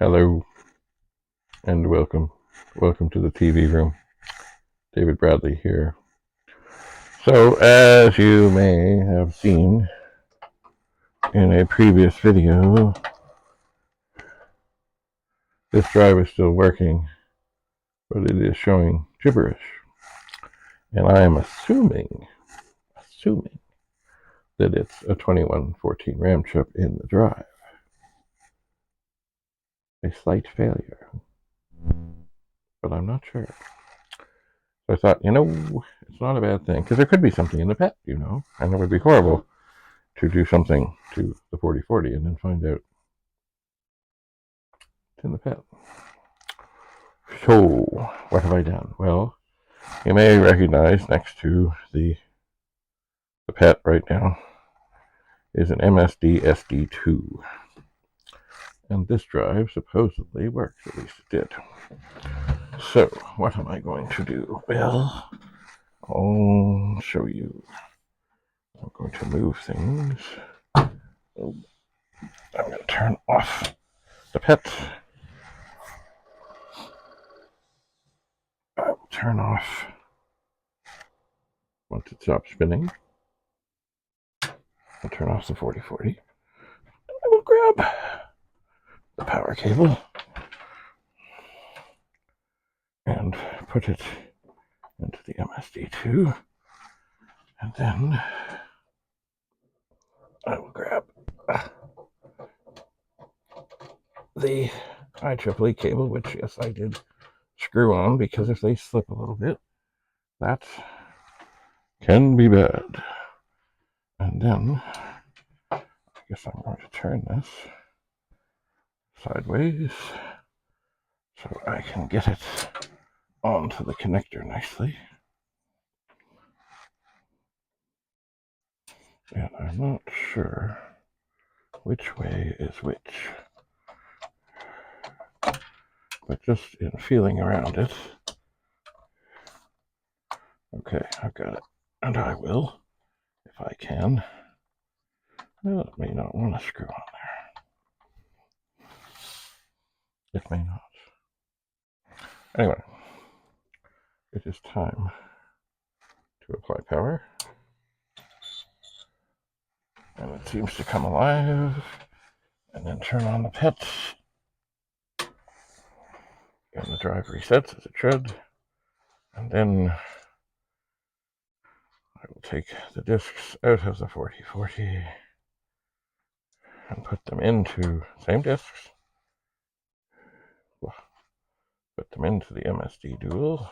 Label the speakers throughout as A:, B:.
A: Hello and welcome. Welcome to the TV room. David Bradley here. So, as you may have seen in a previous video, this drive is still working, but it is showing gibberish. And I am assuming that it's a 2114 RAM chip in the drive. A slight failure, but I'm not sure. So I thought, it's not a bad thing, because there could be something in the PET, and it would be horrible to do something to the 4040 and then find out it's in the PET. So, what have I done? Well, you may recognize next to the PET right now is an MSD-2. And this drive supposedly works, at least it did. So, what am I going to do? Well, I'll show you. I'm going to move things. Oh, I'm going to turn off the PET. I will turn off once it stops spinning. I'll turn off the 4040. I will grab the power cable and put it into the MSD-2, and then I will grab the IEEE cable, which, yes, I did screw on, because if they slip a little bit, that can be bad. And then I guess I'm going to turn this sideways so I can get it onto the connector nicely. And I'm not sure which way is which, but just in feeling around it. Okay, I've got it, and I will, if I can. Well, it may not want to screw on there. It may not. Anyway, it is time to apply power. And it seems to come alive. And then turn on the PET. And the drive resets as it should. And then I will take the discs out of the 4040 and put them into, same discs, put them into the MSD dual.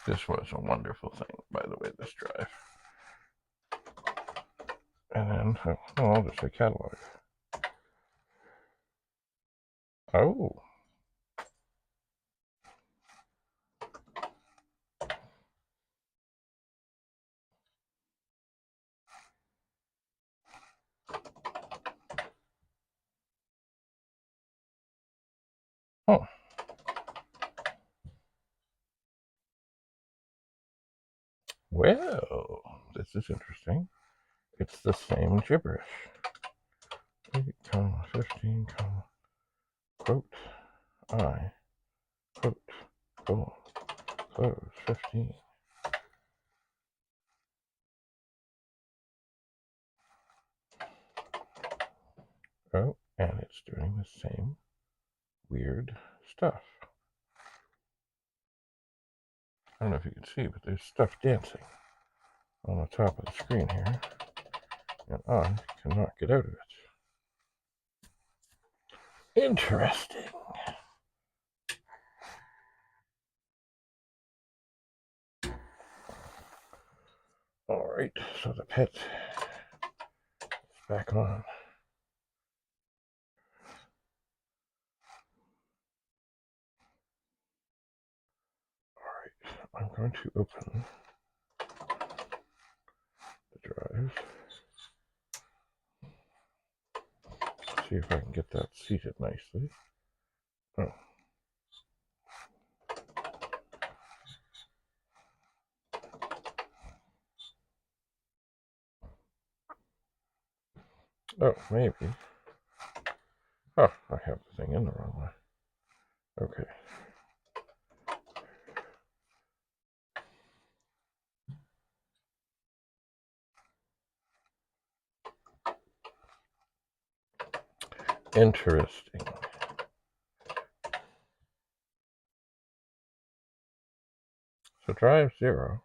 A: This was a wonderful thing, by the way, this drive. And then, I'll just say catalog. Oh. Oh. Well, this is interesting. It's the same gibberish. 8, 15, quote, I, quote, colon, close, 15. Oh, and it's doing the same weird stuff. I don't know if you can see, but there's stuff dancing on the top of the screen here, and I cannot get out of it. Interesting. Alright, so the PET is back on. Alright, I'm going to open the drive. See if I can get that seated nicely. Oh. Oh, maybe. Oh, I have the thing in the wrong way. Okay. Interesting. So drive 0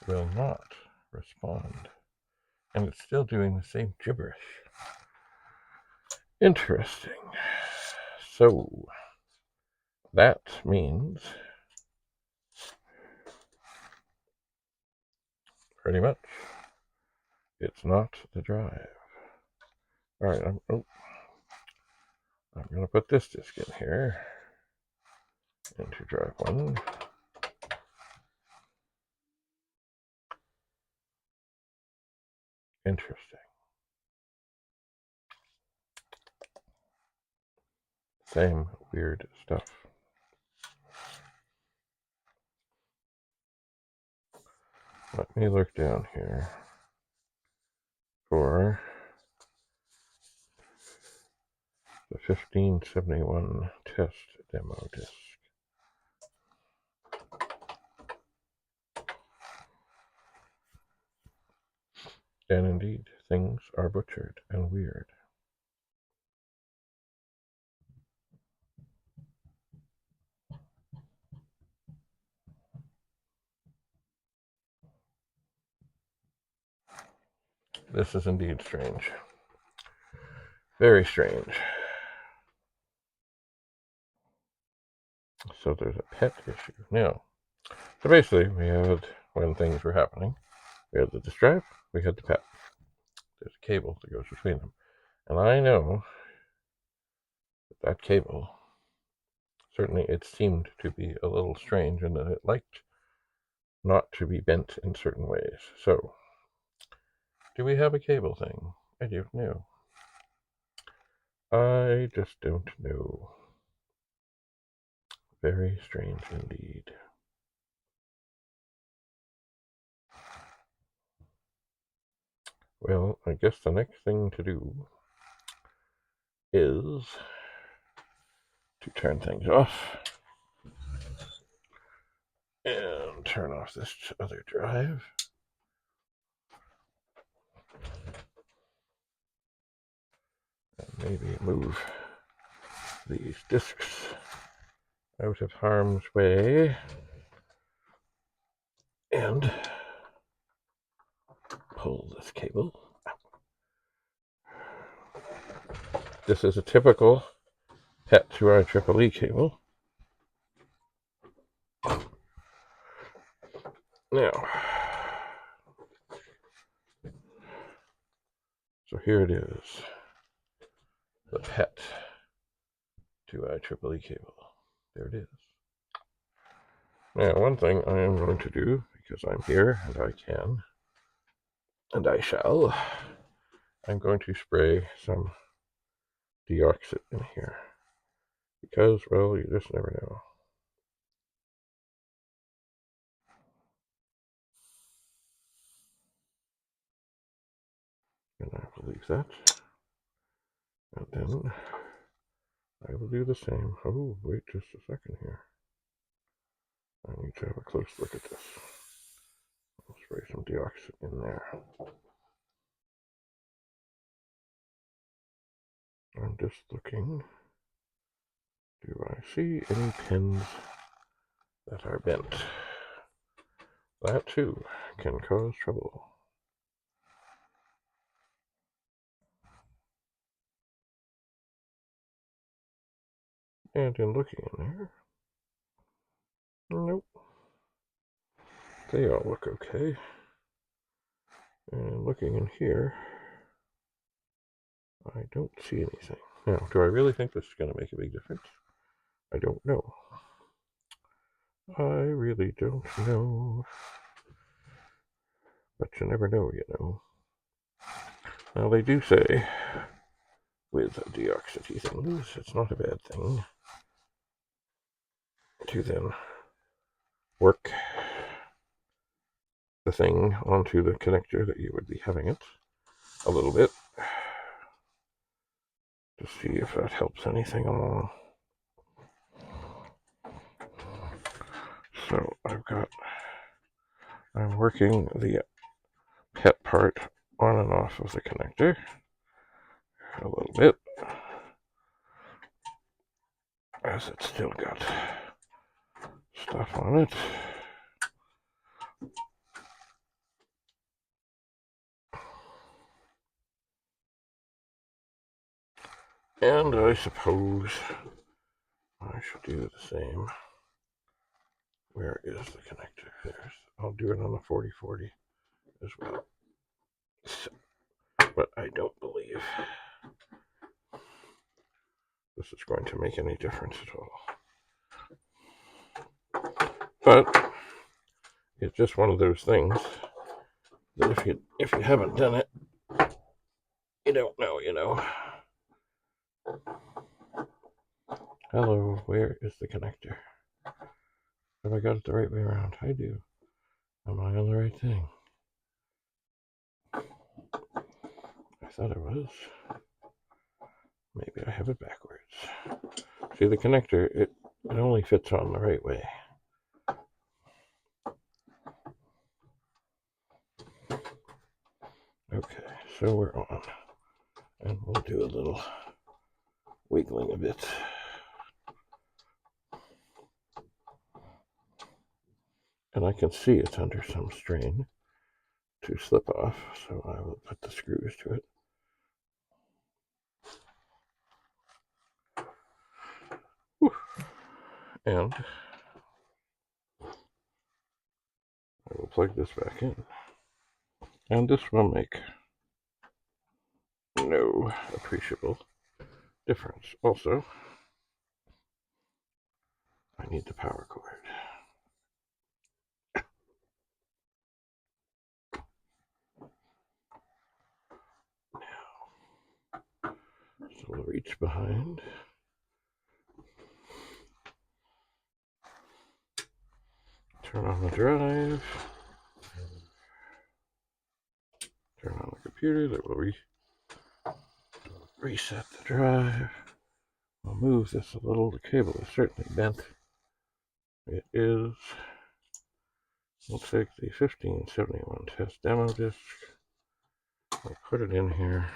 A: will not respond. And it's still doing the same gibberish. Interesting. So that means pretty much it's not the drive. All right, I'm going to put this disk in here into drive 1. Interesting. Same weird stuff. Let me look down here for the 1571 test demo disk. And indeed, things are butchered and weird. This is indeed strange. Very strange. So there's a pet issue. Now, so basically we had, when things were happening, we had the disk drive, we had the pet. There's a cable that goes between them. And I know that cable, certainly it seemed to be a little strange in that it liked not to be bent in certain ways. So, do we have a cable thing? I don't know. I just don't know. Very strange indeed. Well, I guess the next thing to do is to turn things off and turn off this other drive. And maybe move these disks out of harm's way and pull this cable out. This is a typical PET to IEEE cable. Now, so here it is, the PET to IEEE cable. There it is. Now, one thing I am going to do, because I'm here and I can, and I shall, I'm going to spray some deoxit in here. Because, well, you just never know. And I will leave that. And then I will do the same. Oh, wait just a second here. I need to have a close look at this. I'll spray some deoxit in there. I'm just looking. Do I see any pins that are bent? That too can cause trouble. And in looking in there, nope. They all look okay. And looking in here, I don't see anything. Now, do I really think this is going to make a big difference? I don't know. I really don't know. But you never know, you know. Now, they do say with deoxity things, it's not a bad thing to then work the thing onto the connector that you would be having it a little bit to see if that helps anything along. So I'm working the PET part on and off of the connector a little bit, as it's still got stuff on it. And I suppose I should do the same. Where is the connector? I'll do it on the 4040 as well. So, but I don't believe this is going to make any difference at all. But it's just one of those things that if you haven't done it, you don't know, you know. Hello, where is the connector? Have I got it the right way around? I do. Am I on the right thing? I thought I was. Maybe I have it backwards. See, the connector, it only fits on the right way. Okay, so we're on. And we'll do a little wiggling a bit. And I can see it's under some strain to slip off, so I will put the screws to it. Whew. And I will plug this back in. And this will make no appreciable difference. Also, I need the power cord. Now, so we'll reach behind. Turn on the drive. Turn on the computer. That will reset the drive. I'll move this a little. The cable is certainly bent. It is. We'll take the 1571 test demo disc. I'll put it in here.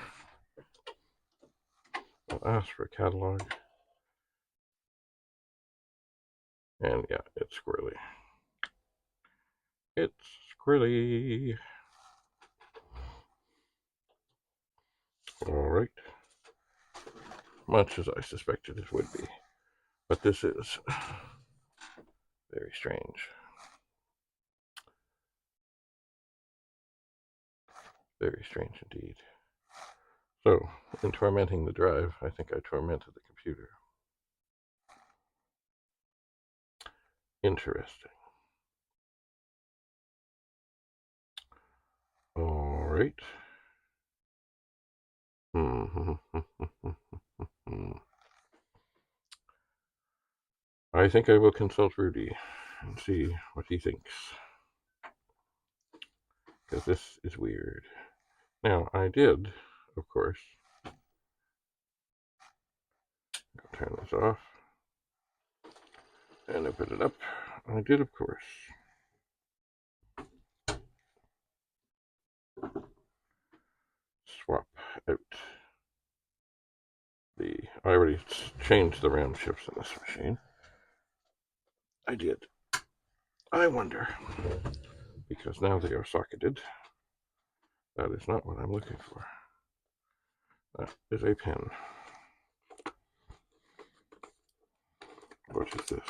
A: I'll ask for a catalog. And yeah, it's squirrely. It's squirrely. Alright. Much as I suspected it would be. But this is very strange. Very strange indeed. So, in tormenting the drive, I think I tormented the computer. Interesting. Alright. I think I will consult Rudy and see what he thinks. Because this is weird. Now, I did, of course, turn this off and open it up. I did, of course, swap out I already changed the RAM chips in this machine. I did. I wonder, because now they are socketed. That is not what I'm looking for. That is a pin. What is this?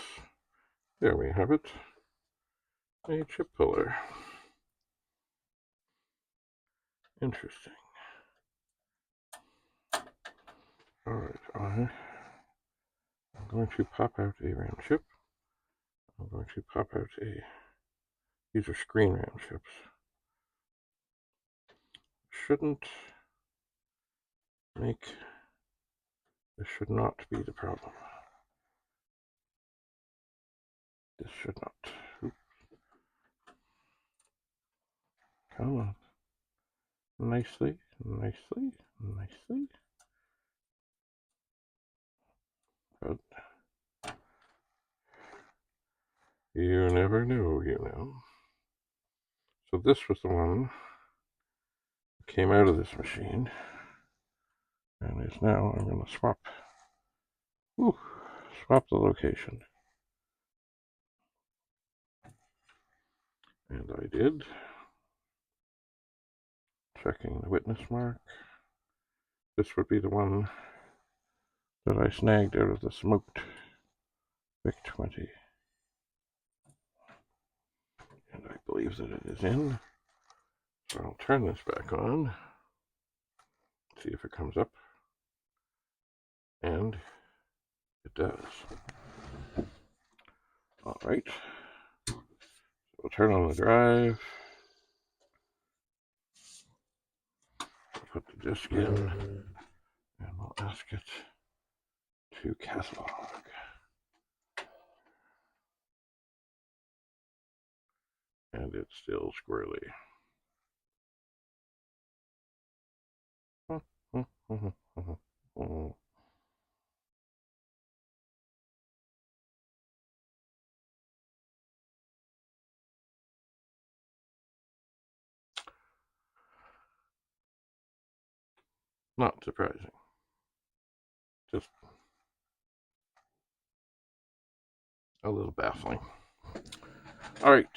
A: There we have it. A chip puller. Interesting. Alright, I'm going to pop out a RAM chip. I'm going to pop out these are screen RAM chips. Shouldn't make, this should not be the problem. This should not. Oops. Come on. Nicely, nicely, nicely. You never know, you know. So this was the one that came out of this machine, and is now, I'm going to swap the location. And I did. Checking the witness mark. This would be the one that I snagged out of the smoked VIC-20. And I believe that it is in. So I'll turn this back on. See if it comes up. And it does. Alright. So we'll turn on the drive. Put the disk in. And we'll ask it to catalog. And it's still squirrely. Not surprising. Just a little baffling. All right.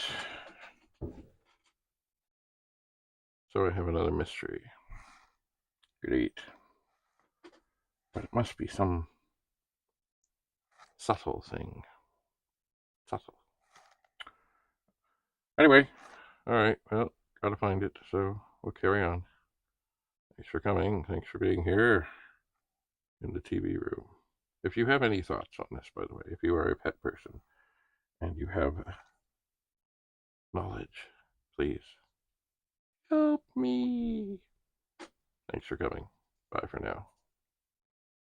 A: So I have another mystery. Great. But it must be some subtle thing. Subtle. Anyway, all right. Well, gotta find it. So we'll carry on. Thanks for coming. Thanks for being here in the TV room. If you have any thoughts on this, by the way, if you are a pet person and you have knowledge, please help me. Thanks for coming. Bye for now.